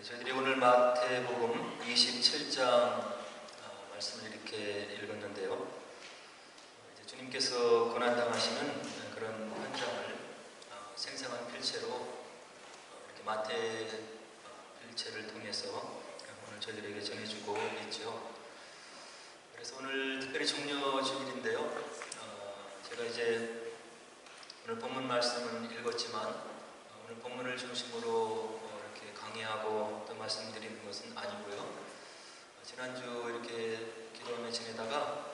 저희들이 오늘 마태복음 27장 말씀을 이렇게 읽었는데요. 이제 주님께서 고난당하시는 그런 현장을 생생한 필체로 이렇게 마태 필체를 통해서 오늘 저희들에게 전해주고 있죠. 그래서 오늘 특별히 종려주일인데요. 제가 이제 오늘 본문 말씀을 읽었지만 오늘 본문을 중심으로 이렇게 강의하고 또 말씀드리는 것은 아니고요. 지난주 이렇게 기도하며 지내다가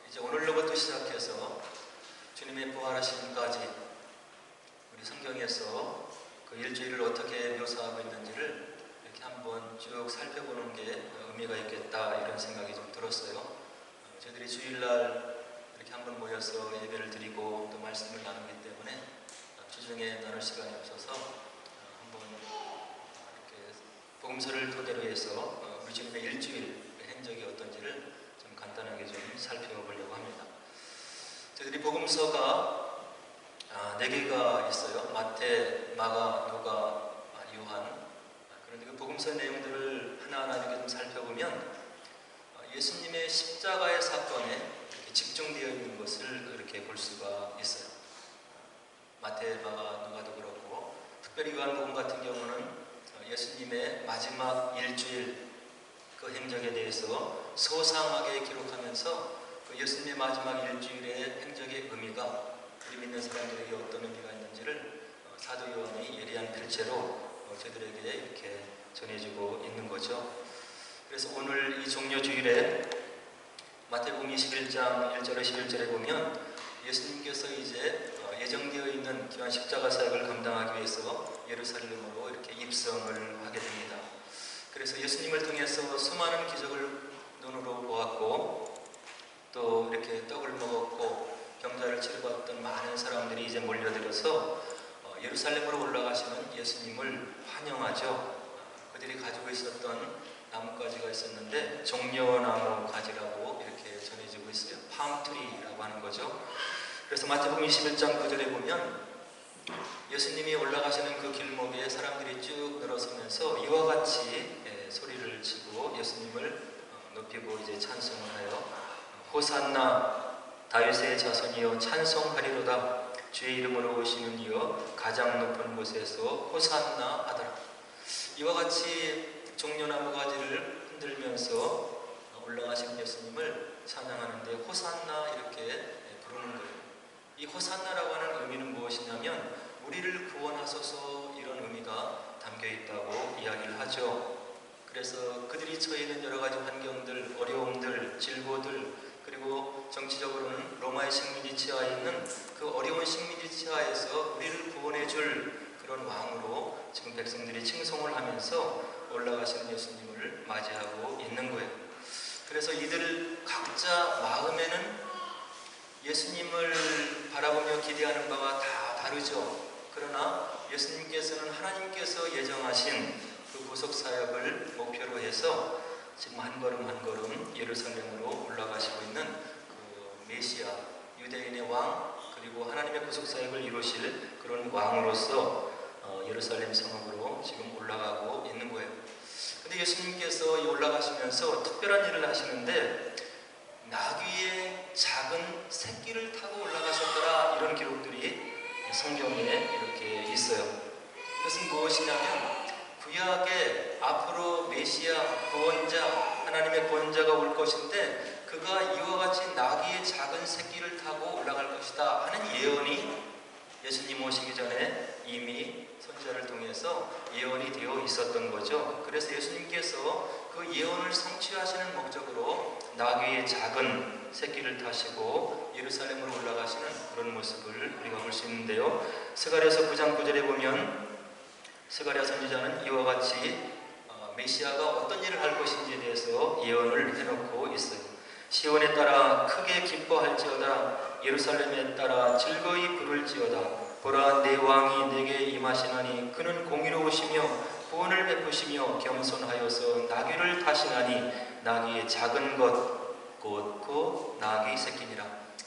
이제 오늘로부터 시작해서 주님의 부활하심까지 우리 성경에서 그 일주일을 어떻게 묘사하고 있는지를 이렇게 한번 쭉 살펴보는 게 의미가 있겠다 이런 생각이 좀 들었어요. 저희들이 주일날 이렇게 한번 모여서 예배를 드리고 또 말씀을 나누기 때문에 주중에 나눌 시간이 없어서 한번 이렇게 복음서를 토대로 해서 우리 주님의 일주일 행적이 어떤지를 좀 간단하게 좀 살펴보려고 합니다. 저희들이 복음서가 4개가 있어요. 마태, 마가, 누가, 요한. 그런데 그 복음서 내용들을 하나하나 이렇게 좀 살펴보면 예수님의 십자가의 사건에 이렇게 집중되어 있는 것을 이렇게 볼 수가 있어요. 마태, 마가, 누가도 그렇고 특별히 요한복음 같은 경우는 예수님의 마지막 일주일 그 행적에 대해서 소상하게 기록하면서 그 예수님의 마지막 일주일의 행적의 의미가 우리 믿는 사람들에게 어떤 의미가 있는지를 사도 요한이 예리한 필체로 저희들에게 이렇게 전해주고 있는 거죠. 그래서 오늘 이 종려주일에 마태복음 21장 1절에 11절에 보면 예수님께서 이제 예정되어 있는 귀한 십자가 사역을 감당하기 위해서 예루살렘으로 이렇게 입성을 하게 됩니다. 그래서 예수님을 통해서 수많은 기적을 눈으로 보았고 또 이렇게 떡을 먹었고 병자를 치료받았던 많은 사람들이 이제 몰려들어서 예루살렘으로 올라가시는 예수님을 환영하죠. 그들이 가지고 있었던 나뭇가지가 있었는데 종려나무 가지라고 이렇게 전해지고 있어요. 팜트리라고 하는 거죠. 그래서 마태복음 21장 9절에 보면 예수님이 올라가시는 그 길목에 사람들이 쭉 늘어서면서 이와 같이 소리를 치고 예수님을 높이고 이제 찬송을 하여 호산나 다윗의 자손이여 찬송하리로다 주의 이름으로 오시는 이여 가장 높은 곳에서 호산나 하더라. 이와 같이 종려나무 가지를 흔들면서 올라가신 예수님을 찬양하는데 호산나 이렇게 부르는 거예요. 이 호산나라고 하는 의미는 무엇이냐면 우리를 구원하소서 이런 의미가 담겨 있다고 이야기를 하죠. 그래서 그들이 처해 있는 여러 가지 환경들, 어려움들, 질고들 그리고 정치적으로는 로마의 식민지 치하에 있는 그 어려운 식민지 치하에서 우리를 구원해 줄 그런 왕으로 지금 백성들이 칭송을 하면서 올라가시는 예수님을 맞이하고 있는 거예요. 그래서 이들 각자 마음에는 예수님을 바라보며 기대하는 바가 다 다르죠. 그러나 예수님께서는 하나님께서 예정하신 그 구속사역을 목표로 해서 지금 한 걸음 한 걸음 예루살렘으로 올라가시고 있는 그 메시아, 유대인의 왕 그리고 하나님의 구속사역을 이루실 그런 왕으로서 예루살렘 성읍으로 지금 올라가고 있는 거예요. 근데 예수님께서 올라가시면서 특별한 일을 하시는데 나귀의 작은 새끼를 타고 올라가셨더라 이런 기록들이 성경에 이렇게 있어요. 이것은 무엇이냐면 구약에 앞으로 메시아 구원자 하나님의 구원자가 올 것인데 그가 이와 같이 나귀의 작은 새끼를 타고 올라갈 것이다 하는 예언이 예수님 오시기 전에 이미 선지자를 통해서 예언이 되어 있었던 거죠. 그래서 예수님께서 그 예언을 성취하시는 목적으로 나귀의 작은 새끼를 타시고 예루살렘으로 올라가시는 그런 모습을 우리가 볼 수 있는데요. 스가랴서 9장 9절에 보면 스가랴 선지자는 이와 같이 메시아가 어떤 일을 할 것인지에 대해서 예언을 해놓고 있어요. 시온에 따라 크게 기뻐할지어다 예루살렘에 따라 즐거이 부를지어다 보라 내 왕이 내게 임하시나니 그는 공의로우시며 구원을 베푸시며 겸손하여서 나귀를 타시나니 나귀의 작은 것 곧 그 나귀 새끼니라.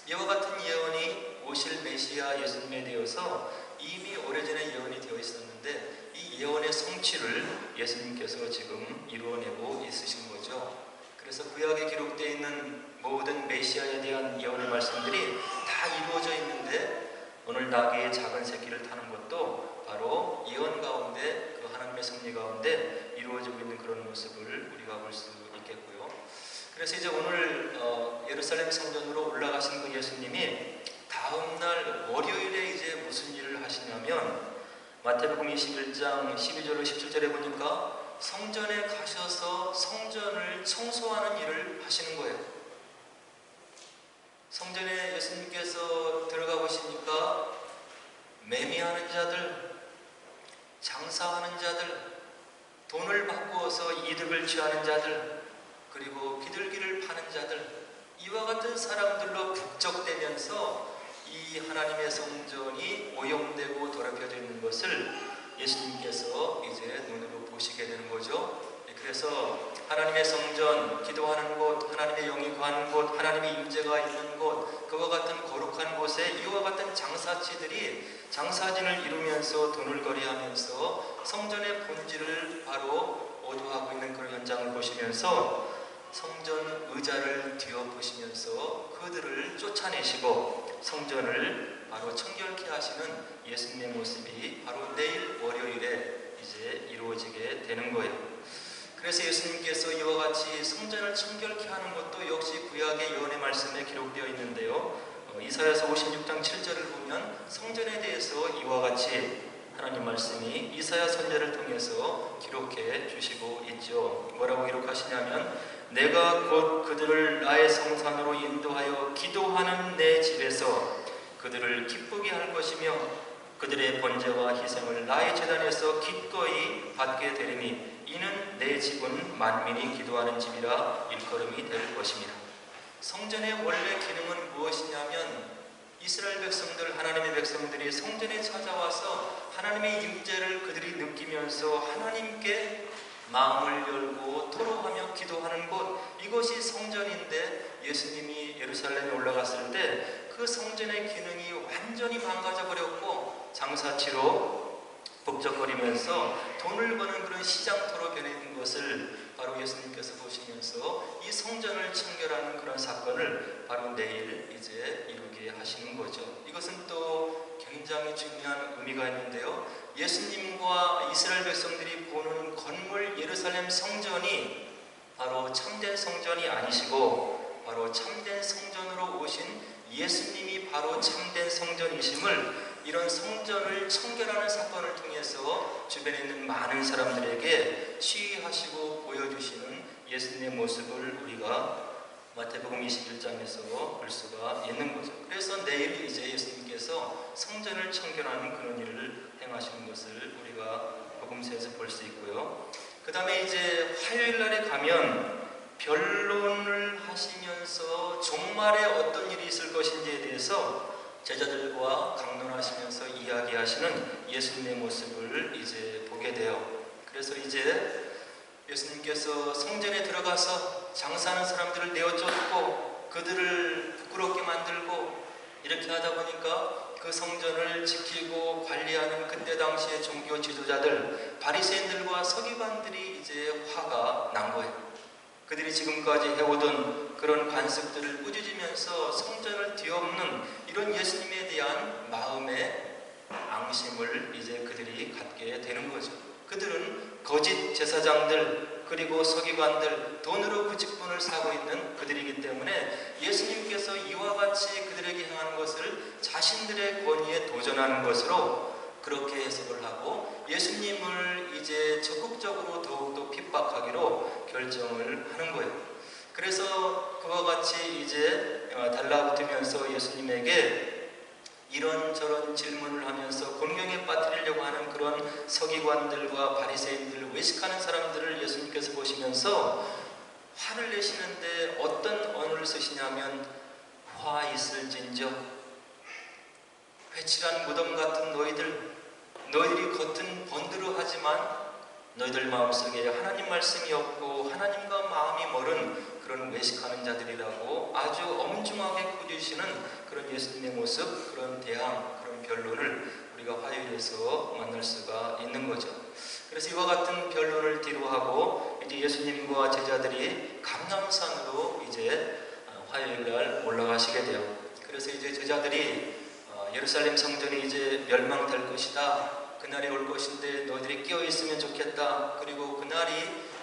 이와 같은 예언이 오실 메시아 예수님에 대해서 이미 오래전에 예언이 되어 있었는데 이 예언의 성취를 예수님께서 지금 이루어내고 있으신 거죠. 그래서 구약에 기록되어 있는 모든 메시아에 대한 예언의 말씀들이 다 이루어져 있는데 오늘 나귀의 작은 새끼를 타는 것도 바로 예언 가운데 그 하나님의 섭리 가운데 이루어지고 있는 그런 모습을 우리가 볼 수 있겠고요. 그래서 이제 오늘 예루살렘 성전으로 올라가신 그 예수님이 다음날 월요일에 이제 무슨 일을 하시냐면 마태복음 21장 12절로 17절에 보니까 성전에 가셔서 성전을 청소하는 일을 하시는 거예요. 성전에 예수님께서 들어가 보시니까 매매하는 자들, 장사하는 자들, 돈을 바꾸어서 이득을 취하는 자들, 그리고 비둘기를 파는 자들, 이와 같은 사람들로 북적대면서 이 하나님의 성전이 오염되고 더럽혀져 있는 것을 예수님께서 이제 눈으로 보시게 되는 거죠. 그래서 하나님의 성전, 기도하는 곳, 하나님의 영이 거하는 곳, 하나님의 임재가 있는 곳, 그와 같은 거룩한 곳에 이와 같은 장사치들이 장사진을 이루면서 돈을 거래하면서 성전의 본질을 바로 오도하고 있는 그런 현장을 보시면서 성전 의자를 뒤엎으시면서 그들을 쫓아내시고 성전을 바로 청결케 하시는 예수님의 모습이 바로 내일 월요일에 이제 이루어지게 되는 거예요. 그래서 예수님께서 이와 같이 성전을 청결케 하는 것도 역시 구약의 예언의 말씀에 기록되어 있는데요. 이사야서 56장 7절을 보면 성전에 대해서 이와 같이 하나님 말씀이 이사야 선지자를 통해서 기록해 주시고 있죠. 뭐라고 기록하시냐면 내가 곧 그들을 나의 성산으로 인도하여 기도하는 내 집에서 그들을 기쁘게 할 것이며 그들의 번제와 희생을 나의 제단에서 기꺼이 받게 되리니 이는 내 집은 만민이 기도하는 집이라 일컬음이 될 것입니다. 성전의 원래 기능은 무엇이냐면 이스라엘 백성들, 하나님의 백성들이 성전에 찾아와서 하나님의 임재를 그들이 느끼면서 하나님께 마음을 열고 토로하며 기도하는 곳, 이것이 성전인데 예수님이 예루살렘에 올라갔을 때 그 성전의 기능이 완전히 망가져 버렸고 장사치로 북적거리면서 돈을 버는 그런 시장터로 변해있는 것을 바로 예수님께서 보시면서 이 성전을 청결하는 그런 사건을 바로 내일 이제 이루게 하시는 거죠. 이것은 또 굉장히 중요한 의미가 있는데요. 예수님과 이스라엘 백성들이 보는 건물 예루살렘 성전이 바로 참된 성전이 아니시고 바로 참된 성전으로 오신 예수님이 바로 참된 성전이심을 이런 성전을 청결하는 사건을 통해서 주변에 있는 많은 사람들에게 시위하시고 보여주시는 예수님의 모습을 우리가 마태복음 21장에서 볼 수가 있는 거죠. 그래서 내일 이제 예수님께서 성전을 청결하는 그런 일을 행하시는 것을 우리가 복음서에서 볼 수 있고요. 그 다음에 이제 화요일 날에 가면 변론을 하시면서 종말에 어떤 일이 있을 것인지에 대해서 제자들과 강론하시면서 이야기하시는 예수님의 모습을 이제 보게 돼요. 그래서 이제 예수님께서 성전에 들어가서 장사하는 사람들을 내어쫓고 그들을 부끄럽게 만들고 이렇게 하다 보니까 그 성전을 지키고 관리하는 그때 당시의 종교 지도자들, 바리새인들과 서기관들이 이제 화가 난 거예요. 그들이 지금까지 해오던 그런 관습들을 꾸짖으면서 성전을 뒤엎는 이런 예수님에 대한 마음의 앙심을 이제 그들이 갖게 되는 거죠. 그들은 거짓 제사장들 그리고 서기관들, 돈으로 그 직분을 사고 있는 그들이기 때문에 예수님께서 이와 같이 그들에게 행하는 것을 자신들의 권위에 도전하는 것으로 그렇게 해석을 하고 예수님을 이제 적극적으로 더욱더 핍박하기로 결정을 하는 거예요. 그래서 그와 같이 이제 달라붙으면서 예수님에게 이런저런 질문을 하면서 공경에 빠뜨리려고 하는 그런 서기관들과 바리새인들, 외식하는 사람들을 예수님께서 보시면서 화를 내시는데 어떤 언어를 쓰시냐면 화 있을진저 회칠한 무덤 같은 너희들이 겉은 번드르하지만 너희들 마음속에 하나님 말씀이 없고 하나님과 마음이 멀은 그런 외식하는 자들이라고 아주 엄중하게 꾸짖으시는 그런 예수님의 모습, 그런 대항, 그런 변론을 우리가 화요일에서 만날 수가 있는 거죠. 그래서 그래서 이와 같은 변론을 뒤로하고 이제 예수님과 제자들이 감람산으로 이제 화요일 날 올라가시게 돼요. 그래서 이제 제자들이 예루살렘 성전이 이제 멸망될 것이다. 그날이 올 것인데 너희들이 끼어 있으면 좋겠다. 그리고 그날이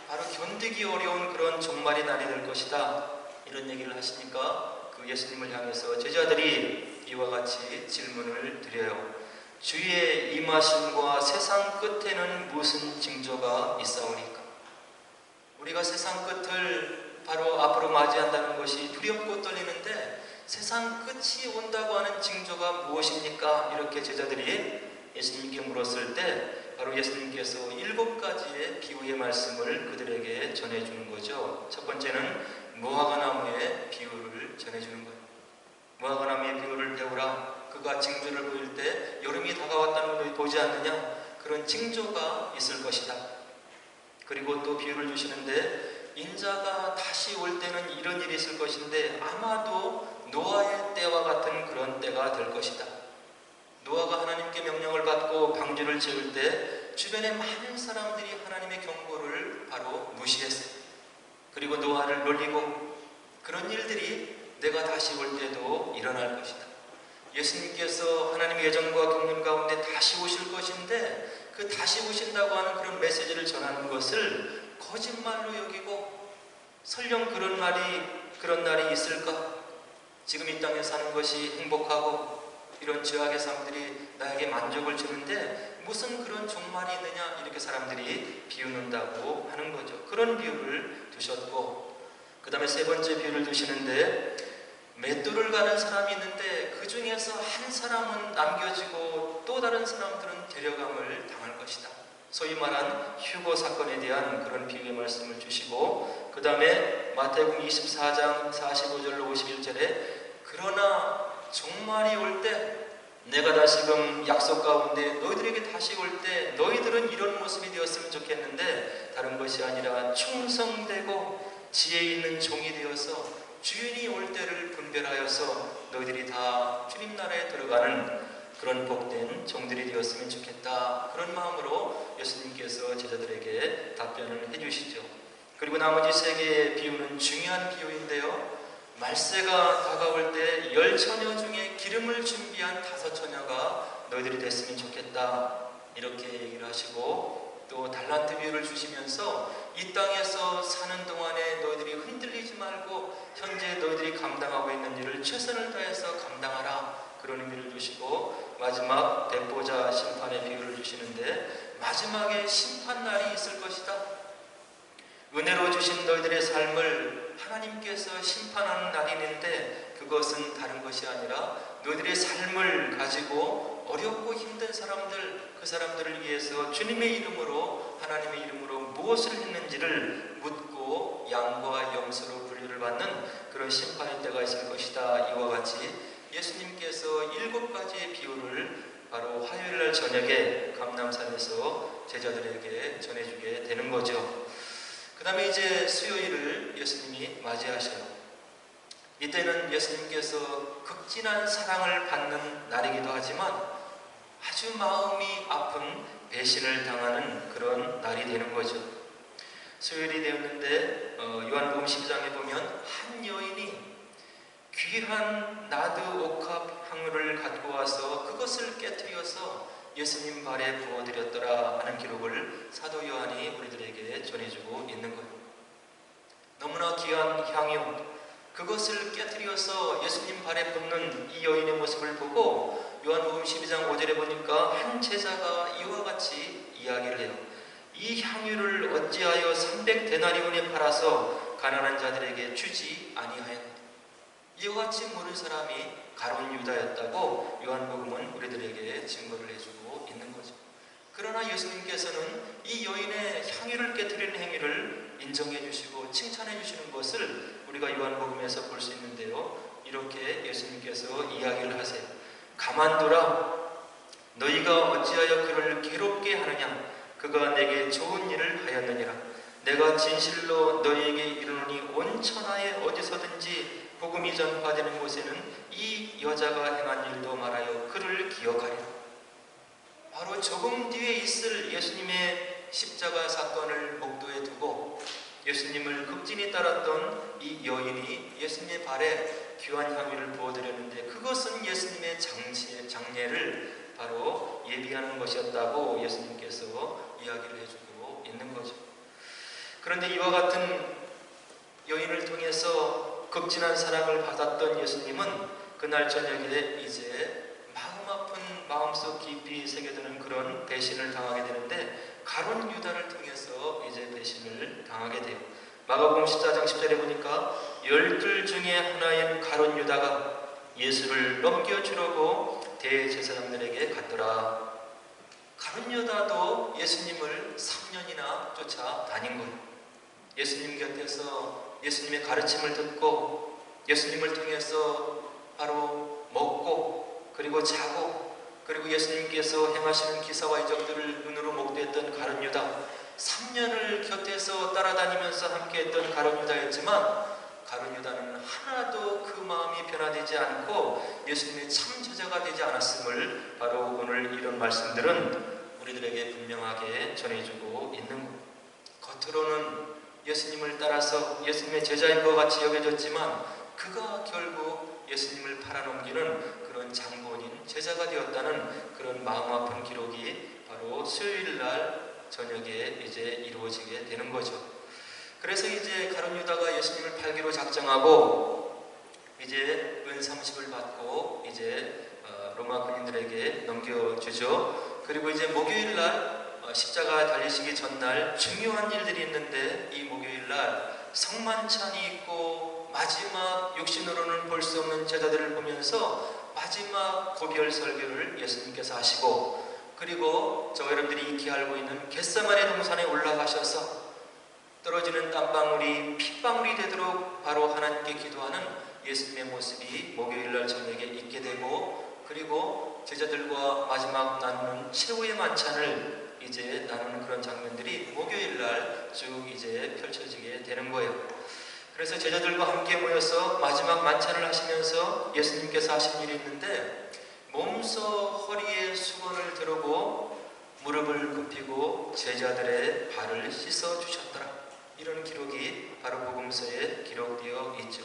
바로 견디기 어려운 그런 종말의 날이 될 것이다. 이런 얘기를 하시니까 그 예수님을 향해서 제자들이 이와 같이 질문을 드려요. 주의 임하심과 세상 끝에는 무슨 징조가 있사오리까? 우리가 세상 끝을 바로 앞으로 맞이한다는 것이 두렵고 떨리는데 세상 끝이 온다고 하는 징조가 무엇입니까? 이렇게 제자들이 예수님께 물었을 때 바로 예수님께서 7가지의 비유의 말씀을 그들에게 전해주는 거죠. 첫 번째는 무화과나무의 비유를 전해주는 거예요. 무화과나무의 비유를 배우라. 그가 징조를 보일 때 여름이 다가왔다는 걸 보지 않느냐? 그런 징조가 있을 것이다. 그리고 또 비유를 주시는데 인자가 다시 올 때는 이런 일이 있을 것인데 아마도 노아의 때와 같은 그런 때가 될 것이다. 노아가 하나님께 명령을 받고 방주를 지을 때 주변에 많은 사람들이 하나님의 경고를 바로 무시했어요. 그리고 노아를 놀리고 그런 일들이 내가 다시 올 때도 일어날 것이다. 예수님께서 하나님의 예정과 경륜 가운데 다시 오실 것인데 그 다시 오신다고 하는 그런 메시지를 전하는 것을 거짓말로 여기고 설령 그런 날이 있을까? 지금 이 땅에 사는 것이 행복하고 이런 죄악의 삶들이 나에게 만족을 주는데 무슨 그런 종말이 있느냐? 이렇게 사람들이 비웃는다고 하는 거죠. 그런 비유를 두셨고 그 다음에 세 번째 비유를 두시는데 맷돌을 가는 사람이 있는데 그 중에서 한 사람은 남겨지고 또 다른 사람들은 데려감을 당할 것이다. 소위 말한 휴거 사건에 대한 그런 비유의 말씀을 주시고 그 다음에 마태복음 24장 45절로 51절에 그러나 종말이 올 때 내가 다시금 약속 가운데 너희들에게 다시 올 때 너희들은 이런 모습이 되었으면 좋겠는데 다른 것이 아니라 충성되고 지혜 있는 종이 되어서 주인이 올 때를 분별하여서 너희들이 다 주님 나라에 들어가는 그런 복된 종들이 되었으면 좋겠다. 그런 마음으로 예수님께서 제자들에게 답변을 해주시죠. 그리고 나머지 세 개의 비유는 중요한 비유인데요. 말세가 다가올 때 10처녀 중에 기름을 준비한 5처녀가 너희들이 됐으면 좋겠다. 이렇게 얘기를 하시고 또 달란트 비유를 주시면서 이 땅에서 사는 동안에 너희들이 흔들리지 말고 현재 너희들이 감당하고 있는 일을 최선을 다해서 감당하라. 그런 의미를 주시고 마지막 백보자 심판의 비유를 주시는데 마지막에 심판날이 있을 것이다. 은혜로 주신 너희들의 삶을 하나님께서 심판하는 날이 있는데 그것은 다른 것이 아니라 너희들의 삶을 가지고 어렵고 힘든 사람들, 그 사람들을 위해서 주님의 이름으로 하나님의 이름으로 무엇을 했는지를 묻고 양과 염소로 분류를 받는 그런 심판의 때가 있을 것이다. 이와 같이 예수님께서 7가지의 비유를 바로 화요일날 저녁에 감람산에서 제자들에게 전해주게 되는 거죠. 그 다음에 이제 수요일을 예수님이 맞이하셔요. 이때는 예수님께서 극진한 사랑을 받는 날이기도 하지만 아주 마음이 아픈 배신을 당하는 그런 날이 되는 거죠. 수요일이 되었는데 요한복음 12장에 보면 한 여인이 귀한 나드 옥합 향유를 갖고 와서 그것을 깨뜨려서 예수님 발에 부어드렸더라 하는 기록을 사도 요한이 우리들에게 전해주고 있는 거예요. 너무나 귀한 향유, 그것을 깨뜨려서 예수님 발에 붓는 이 여인의 모습을 보고 요한복음 12장 5절에 보니까 한 제자가 이와 같이 이야기를 해요. 이 향유를 어찌하여 300데나리온에 팔아서 가난한 자들에게 주지 아니하였느냐. 이와 같이 모르는 사람이 가룟 유다였다고 요한복음은 우리들에게 증거를 해주고 있는 거죠. 그러나 예수님께서는 이 여인의 향유를 깨뜨리는 행위를 인정해 주시고 칭찬해 주시는 것을 우리가 요한복음에서 볼 수 있는데요. 이렇게 예수님께서 이야기를 하세요. 가만두라. 너희가 어찌하여 그를 괴롭게 하느냐. 그가 내게 좋은 일을 하였느니라. 내가 진실로 너희에게 이르노니 온 천하에 어디서든지 복음이 전파되는 곳에는 이 여자가 행한 일도 말하여 그를 기억하리라. 바로 조금 뒤에 있을 예수님의 십자가 사건을 목도에 두고 예수님을 극진히 따랐던 이 여인이 예수님의 발에 귀한 향유를 부어드렸는데, 그것은 예수님의 장례를 바로 예비하는 것이었다고 예수님께서 이야기를 해주고 있는 거죠. 그런데 이와 같은 여인을 통해서 극진한 사랑을 받았던 예수님은 그날 저녁에 이제 마음 아픈 마음속 깊이 새겨드는 그런 배신을 당하게 되는데, 가룟 유다를 통해서 이제 배신을 당하게 돼요. 마가복음 14장 10절에 보니까 12 중에 하나인 가룟 유다가 예수를 넘겨주려고 대제사장들에게 갔더라. 가룟 유다도 예수님을 3년이나 쫓아다닌 거예요. 예수님 곁에서 예수님의 가르침을 듣고 예수님을 통해서 바로 먹고 그리고 자고, 그리고 예수님께서 행하시는 기사와 이적들을 눈으로 목도했던 가룟 유다, 3년을 곁에서 따라다니면서 함께했던 가룟 유다였지만, 가룟 유다는 하나도 그 마음이 변화되지 않고 예수님의 참 제자가 되지 않았음을 바로 오늘 이런 말씀들은 우리들에게 분명하게 전해주고 있는 것. 겉으로는 예수님을 따라서 예수님의 제자인 것 같이 여겨졌지만, 그가 결국 예수님을 팔아넘기는 그런 장본인 제자가 되었다는 그런 마음 아픈 기록이 바로 수요일 날 저녁에 이제 이루어지게 되는 거죠. 그래서 이제 가룟 유다가 예수님을 팔기로 작정하고 이제 은 30을 받고 이제 로마 군인들에게 넘겨주죠. 그리고 이제 목요일 날 십자가 달리시기 전날 중요한 일들이 있는데, 이 목요일 날 성만찬이 있고 마지막 육신으로는 볼 수 없는 제자들을 보면서 마지막 고별 설교를 예수님께서 하시고, 그리고 저 여러분들이 익히 알고 있는 겟세마네 동산에 올라가셔서 떨어지는 땀방울이 핏방울이 되도록 바로 하나님께 기도하는 예수님의 모습이 목요일날 저녁에 있게 되고, 그리고 제자들과 마지막 나누는 최후의 만찬을 이제 나누는 그런 장면들이 목요일날 쭉 이제 펼쳐지게 되는 거예요. 그래서 제자들과 함께 모여서 마지막 만찬을 하시면서 예수님께서 하신 일이 있는데, 몸소 허리에 수건을 두르고 무릎을 굽히고 제자들의 발을 씻어 주셨더라. 이런 기록이 바로 복음서에 기록되어 있죠.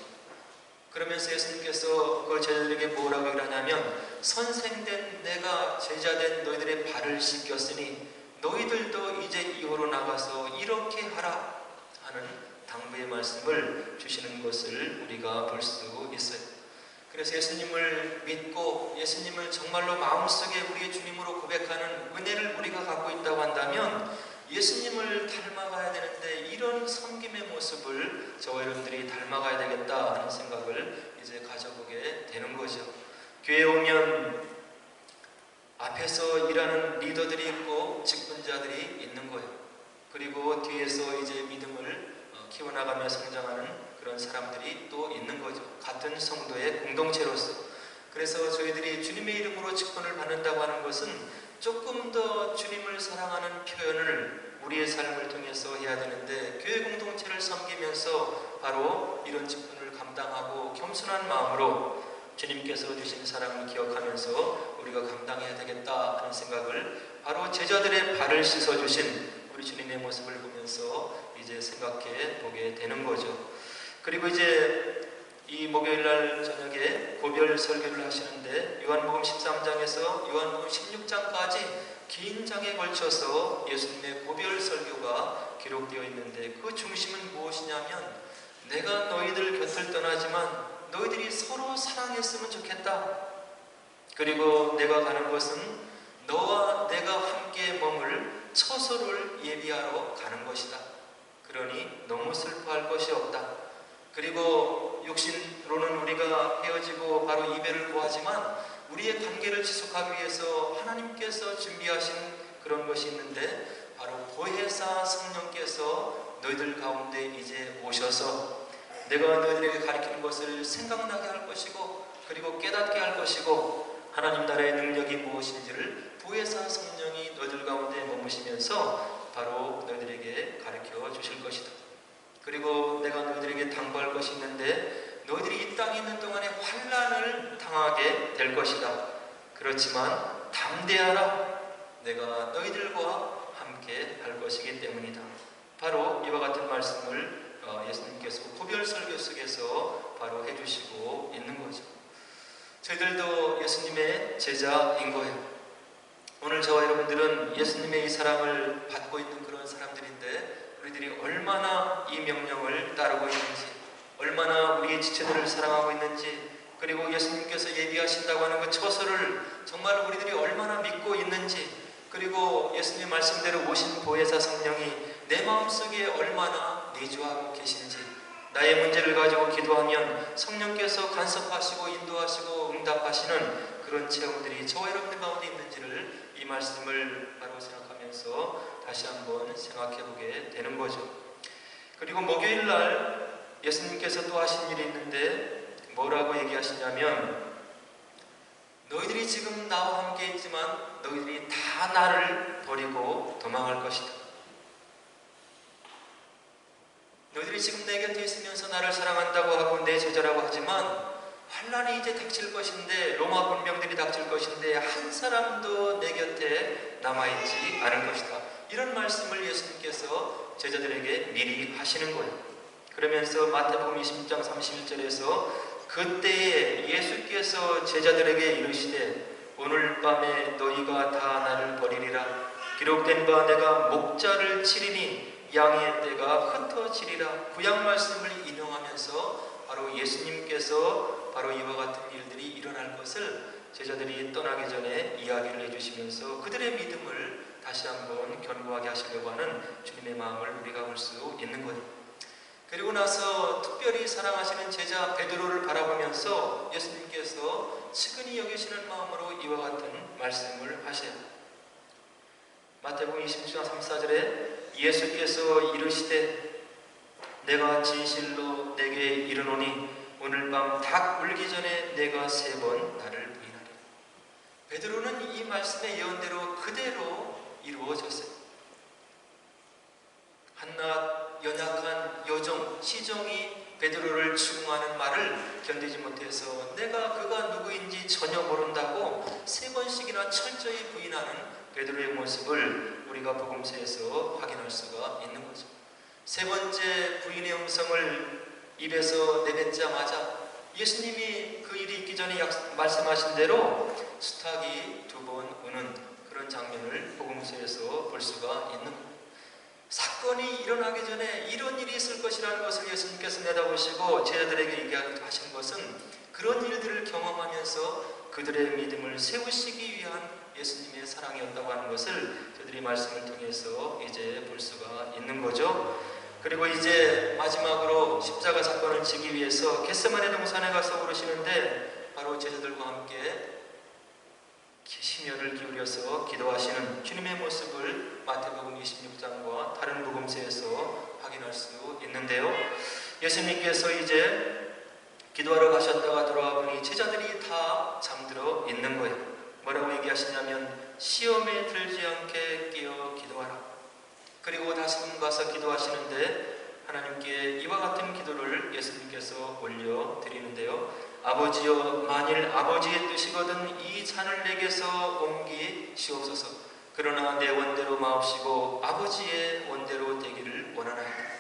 그러면서 예수님께서 그 제자들에게 뭐라고 이러냐면, 선생된 내가 제자된 너희들의 발을 씻겼으니 너희들도 이제 이후로 나가서 이렇게 하라 하는 당부의 말씀을 주시는 것을 우리가 볼 수 있어요. 그래서 예수님을 믿고 예수님을 정말로 마음속에 우리의 주님으로 고백하는 은혜를 우리가 갖고 있다고 한다면, 예수님을 닮아가야 되는데 이런 섬김의 모습을 저와 여러분들이 닮아가야 되겠다 하는 생각을 이제 가져보게 되는 거죠. 교회에 오면 앞에서 일하는 리더들이 있고 직분자들이 있는 거예요. 그리고 뒤에서 이제 믿음을 키워나가며 성장하는 그런 사람들이 또 있는 거죠. 같은 성도의 공동체로서. 그래서 저희들이 주님의 이름으로 직분을 받는다고 하는 것은 조금 더 주님을 사랑하는 표현을 우리의 삶을 통해서 해야 되는데, 교회 공동체를 섬기면서 바로 이런 직분을 감당하고 겸손한 마음으로 주님께서 주신 사랑을 기억하면서 우리가 감당해야 되겠다 하는 생각을 바로 제자들의 발을 씻어주신 우리 주님의 모습을 보면서 이제 생각해 보게 되는 거죠. 그리고 이제 이 목요일날 저녁에 고별 설교를 하시는데, 요한복음 13장에서 요한복음 16장까지 긴 장에 걸쳐서 예수님의 고별 설교가 기록되어 있는데, 그 중심은 무엇이냐면, 내가 너희들 곁을 떠나지만 너희들이 서로 사랑했으면 좋겠다. 그리고 내가 가는 것은 너와 내가 함께 머물 처소를 예비하러 가는 것이다. 그러니 너무 슬퍼할 것이 없다. 그리고 육신으로는 우리가 헤어지고 바로 이별을 고하지만 우리의 관계를 지속하기 위해서 하나님께서 준비하신 그런 것이 있는데, 바로 보혜사 성령께서 너희들 가운데 이제 오셔서 내가 너희들에게 가르치는 것을 생각나게 할 것이고, 그리고 깨닫게 할 것이고, 하나님 나라의 능력이 무엇인지를 보혜사 성령이 너희들 가운데 머무시면서 바로 너희들에게 가르쳐 주실 것이다. 그리고 내가 너희들에게 당부할 것이 있는데, 너희들이 이 땅에 있는 동안에 환난을 당하게 될 것이다. 그렇지만 담대하라. 내가 너희들과 함께 않게 할 것이기 때문이다. 바로 이와 같은 말씀을 예수님께서 고별 설교 속에서 바로 해주시고 있는 거죠. 저희들도 예수님의 제자인 거예요. 오늘 저와 여러분들은 예수님의 이 사랑을 받고 있는 그런 사람들인데, 우리들이 얼마나 이 명령을 따르고 있는지, 얼마나 우리의 지체들을 사랑하고 있는지, 그리고 예수님께서 예비하신다고 하는 그 처소를 정말 우리들이 얼마나 믿고 있는지, 그리고 예수님의 말씀대로 오신 보혜사 성령이 내 마음속에 얼마나 내주하고 계신지, 나의 문제를 가지고 기도하면 성령께서 간섭하시고 인도하시고 응답하시는 그런 체험들이 저와 여러분들 가운데 있는지를 이 말씀을 바로 생각하면서 다시 한번 생각해 보게 되는 거죠. 그리고 목요일 날 예수님께서 또 하신 일이 있는데 뭐라고 얘기하시냐면, 너희들이 지금 나와 함께 있지만 너희들이 다 나를 버리고 도망할 것이다. 너희들이 지금 내 곁에 있으면서 나를 사랑한다고 하고 내 제자라고 하지만 환란이 이제 닥칠 것인데, 로마 군병들이 닥칠 것인데 한 사람도 내 곁에 남아있지 않을 것이다. 이런 말씀을 예수님께서 제자들에게 미리 하시는 거예요. 그러면서 마태복음 20장 31절에서 그때에 예수께서 제자들에게 이르시되 오늘 밤에 너희가 다 나를 버리리라. 기록된 바 내가 목자를 치리니 양의 떼가 흩어지리라. 구약 말씀을 인용하면서 바로 예수님께서 바로 이와 같은 일들이 일어날 것을 제자들이 떠나기 전에 이야기를 해주시면서 그들의 믿음을 다시 한번 견고하게 하시려고 하는 주님의 마음을 우리가 볼 수 있는 거예요. 그리고 나서 특별히 사랑하시는 제자 베드로를 바라보면서 예수님께서 측은히 여기시는 마음으로 이와 같은 말씀을 하셔요. 마태복음 20장 3, 4절에 예수께서 이르시되 내가 진실로 내게 이르노니 오늘 밤 닭 울기 전에 내가 3번 나를 부인하리라. 베드로는 이 말씀의 예언대로 그대로 이루어졌어요. 한낱 연약한 여종 시종이 베드로를 추궁하는 말을 견디지 못해서 내가 그가 누구인지 전혀 모른다고 3번씩이나 철저히 부인하는 베드로의 모습을 우리가 복음서에서 확인할 수가 있는 거죠. 3번째 부인의 음성을 입에서 내뱉자마자 예수님이 그 일이 있기 전에 말씀하신 대로 수탉이 2번 우는 그런 장면을 복음서에서 볼 수가 있는 거예요. 사건이 일어나기 전에 이런 일이 있을 것이라는 것을 예수님께서 내다보시고 제자들에게 얘기하신 것은 그런 일들을 경험하면서 그들의 믿음을 세우시기 위한 예수님의 사랑이었다고 하는 것을 저들이 말씀을 통해서 이제 볼 수가 있는 거죠. 그리고 이제 마지막으로 십자가 사건을 지기 위해서 겟세마네 동산에 가서 오르시는데 바로 제자들과 함께 심혈을 기울여서 기도하시는 주님의 모습을 마태복음 26장과 다른 복음서에서 확인할 수 있는데요. 예수님께서 이제 기도하러 가셨다가 돌아와 보니 제자들이 다 잠들어 있는 거예요. 뭐라고 얘기하시냐면 시험에 들지 않게 깨어 기도하라. 그리고 다시금 가서 기도하시는데 하나님께 이와 같은 기도를 예수님께서 올려드리는데요. 아버지여, 만일 아버지의 뜻이거든 이 잔을 내게서 옮기시옵소서. 그러나 내 원대로 마옵시고 아버지의 원대로 되기를 원하나이다.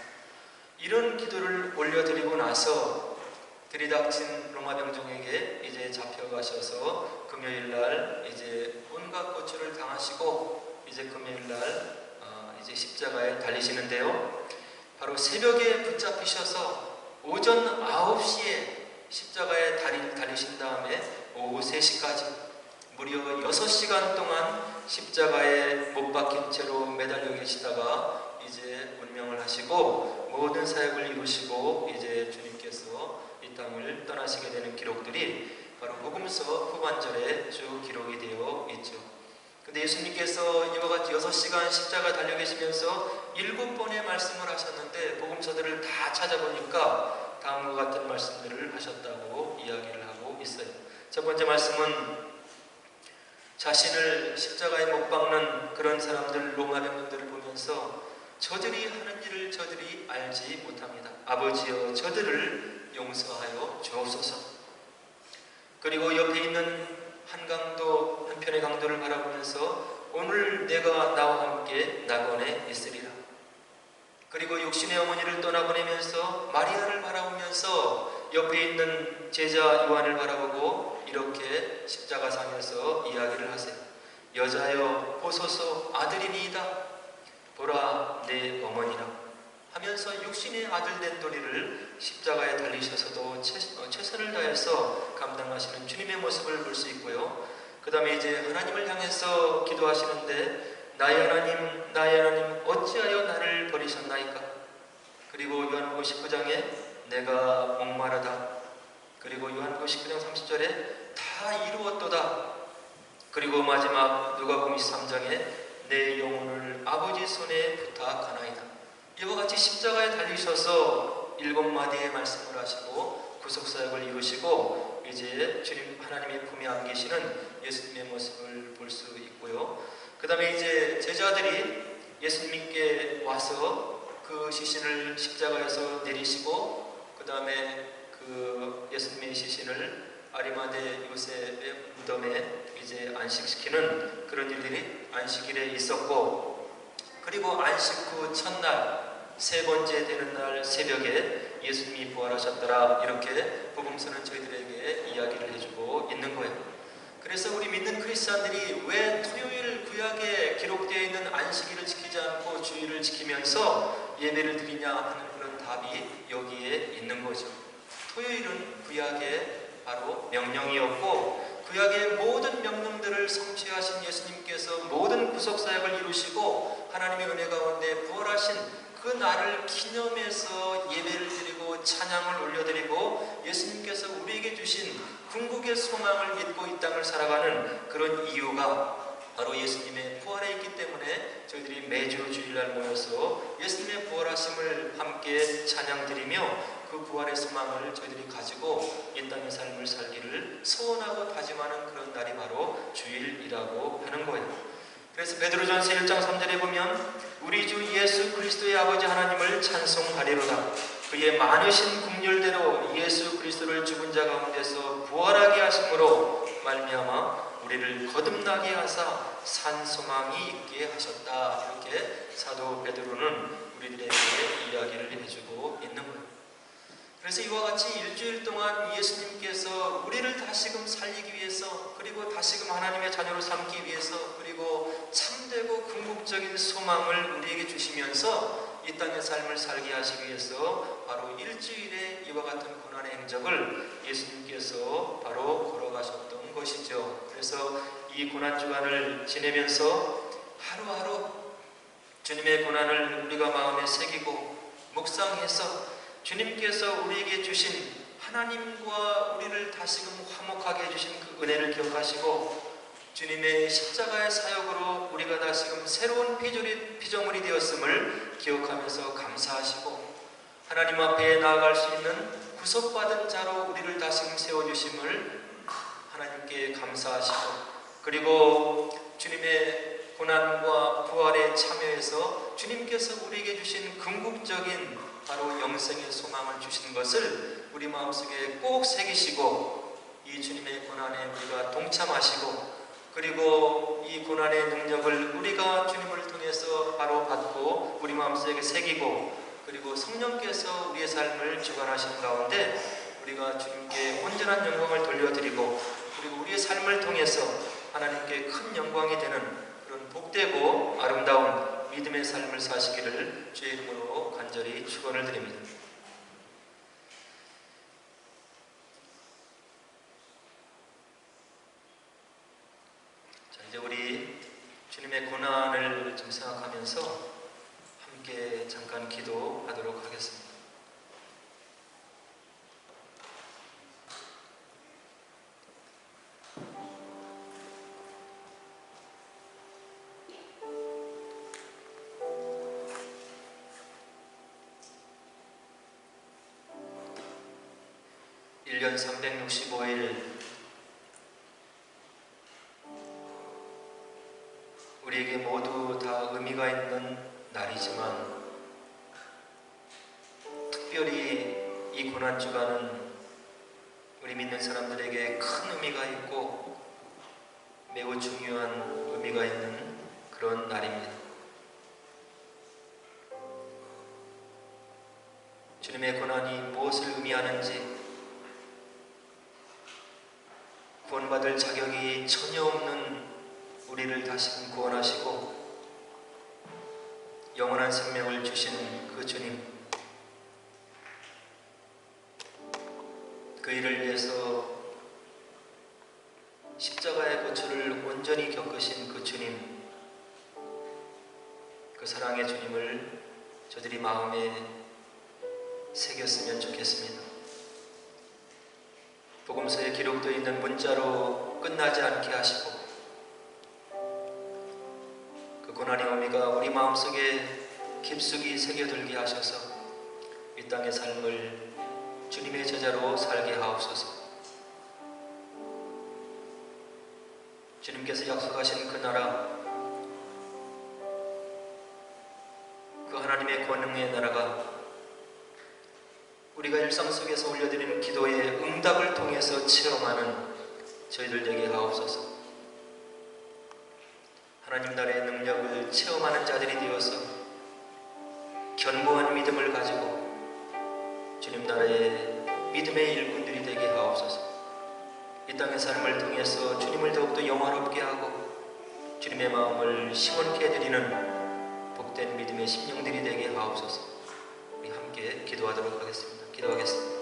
이런 기도를 올려드리고 나서 들이닥친 로마 병정에게 이제 잡혀가셔서 금요일날 이제 온갖 고초를 당하시고 이제 금요일날 이제 십자가에 달리시는데요. 바로 새벽에 붙잡히셔서 오전 9시에 십자가에 달리신 다음에 오후 3시까지 무려 6시간 동안 십자가에 못 박힌 채로 매달려 계시다가 이제 운명을 하시고 모든 사역을 이루시고 이제 주님께서 이 땅을 떠나시게 되는 기록들이 바로 복음서 후반절에 쭉 기록이 되어 있죠. 근데 예수님께서 이와 같이 6시간 십자가 달려 계시면서 7번의 말씀을 하셨는데 복음서들을 다 찾아보니까 다음과 같은 말씀들을 하셨다고 이야기를 하고 있어요. 첫 번째 말씀은 자신을 십자가에 못 박는 그런 사람들, 로마 병정들을 보면서 저들이 하는 일을 저들이 알지 못합니다. 아버지여, 저들을 용서하여 주옵소서. 그리고 옆에 있는 한편의 강도를 바라보면서 오늘 내가 나와 함께 낙원에 있으리라. 그리고 육신의 어머니를 떠나보내면서 마리아를 바라보면서 옆에 있는 제자 요한을 바라보고 이렇게 십자가상에서 이야기를 하세요. 여자여 보소서 아들이니이다. 보라 내 어머니라 하면서 육신의 아들 된 도리를 십자가에 달리셔서도 최선을 다해서 감당하시는 주님의 모습을 볼 수 있고요. 그 다음에 이제 하나님을 향해서 기도하시는데 나의 하나님 어찌하여 나를 버리셨나이까. 그리고 요한복음 19장에 내가 목마르다. 그리고 요한복음 19장 30절에 다 이루었도다. 그리고 마지막 누가복음 23장에 내 영혼을 아버지 손에 부탁하나이다. 이와 같이 십자가에 달리셔서 7마디의 말씀을 하시고 구속사역을 이루시고 이제 주님 하나님의 품에 안기시는 예수님의 모습을 볼 수 있고요. 그 다음에 이제 제자들이 예수님께 와서 그 시신을 십자가에서 내리시고 그 다음에 그 예수님의 시신을 아리마대 요셉의 무덤에 이제 안식시키는 그런 일들이 안식일에 있었고, 그리고 안식 후 첫날 세 번째 되는 날 새벽에 예수님이 부활하셨더라. 이렇게 복음서는 저희들에게 이야기를 해주고 있는 거예요. 그래서 우리 믿는 크리스찬들이 왜 토요일 구약에 기록되어 있는 안식일을 지키지 않고 주일을 지키면서 예배를 드리냐 하는 그런 답이 여기에 있는 거죠. 토요일은 구약의 바로 명령이었고 구약의 모든 명령들을 성취하신 예수님께서 모든 구속사역을 이루시고 하나님의 은혜 가운데 부활하신 그 날을 기념해서 예배를 드리고 찬양을 올려드리고 예수님께서 우리에게 주신 궁극의 소망을 믿고 이 땅을 살아가는 그런 이유가 바로 예수님의 부활에 있기 때문에 저희들이 매주 주일날 모여서 예수님의 부활하심을 함께 찬양드리며 그 부활의 소망을 저희들이 가지고 이 땅의 삶을 살기를 소원하고 다짐하는 그런 날이 바로 주일이라고 하는 거예요. 그래서 베드로전서 1장 3절에 보면 우리 주 예수 그리스도의 아버지 하나님을 찬송하리로다. 그의 많으신 긍휼대로 예수 그리스도를 죽은 자 가운데서 부활하게 하심으로 말미암아 우리를 거듭나게 하사 산 소망이 있게 하셨다. 이렇게 사도 베드로는 우리들에게 이야기를 해주고 있는 거예요. 그래서 이와 같이 일주일 동안 예수님께서 우리를 다시금 살리기 위해서, 그리고 다시금 하나님의 자녀로 삼기 위해서, 그리고 참되고 궁극적인 소망을 우리에게 주시면서 이 땅의 삶을 살게 하시기 위해서 바로 일주일에 이와 같은 고난의 행적을 예수님께서 바로 걸어가셨던 것이죠. 그래서 이 고난주간을 지내면서 하루하루 주님의 고난을 우리가 마음에 새기고 묵상해서 주님께서 우리에게 주신 하나님과 우리를 다시금 화목하게 해주신 그 은혜를 기억하시고 주님의 십자가의 사역으로 우리가 다시금 새로운 피조물이 되었음을 기억하면서 감사하시고 하나님 앞에 나아갈 수 있는 구속받은 자로 우리를 다시금 세워주심을 하나님께 감사하시고, 그리고 주님의 고난과 부활에 참여해서 주님께서 우리에게 주신 궁극적인 바로 영생의 소망을 주신 것을 우리 마음속에 꼭 새기시고 이 주님의 고난에 우리가 동참하시고, 그리고 이 고난의 능력을 우리가 주님을 통해서 바로 받고 우리 마음속에 새기고, 그리고 성령께서 우리의 삶을 주관하시는 가운데 우리가 주님께 온전한 영광을 돌려드리고, 그리고 우리의 삶을 통해서 하나님께 큰 영광이 되는 그런 복되고 아름다운 믿음의 삶을 사시기를 주의 이름으로 간절히 축원을 드립니다. 자, 이제 우리 주님의 고난을 좀 생각하면서 함께 잠깐 기도하도록 하겠습니다. 일 년 365일 우리에게 모두 다 의미가 있는 날이지만 특별히 이 고난주간은 우리 믿는 사람들에게 큰 의미가 있고 매우 중요한 의미가 있는 그런 날입니다. 주님의 고난이 무엇을 의미하는지, 구원받을 자격이 전혀 없는 우리를 다시금 구원하시고 영원한 생명을 주신 그 주님, 그 일을 위해서 십자가의 고초를 온전히 겪으신 그 주님, 그 사랑의 주님을 저들이 마음에 새겼으면 좋겠습니다. 복음서에 기록되어 있는 문자로 끝나지 않게 하시고 그 고난의 의미가 우리 마음속에 깊숙이 새겨들게 하셔서 이 땅의 삶을 주님의 제자로 살게 하옵소서. 주님께서 약속하신 그 나라, 그 하나님의 권능의 나라가 우리가 일상 속에서 올려드리는 기도의 응답을 통해서 체험하는 저희들 되게 하옵소서. 하나님 나라의 능력을 체험하는 자들이 되어서 견고한 믿음을 가지고 주님 나라의 믿음의 일꾼들이 되게 하옵소서. 이 땅의 삶을 통해서 주님을 더욱더 영화롭게 하고 주님의 마음을 시원케 해드리는 복된 믿음의 심령들이 되게 하옵소서. 우리 함께 기도하도록 하겠습니다. 기도하겠습니다.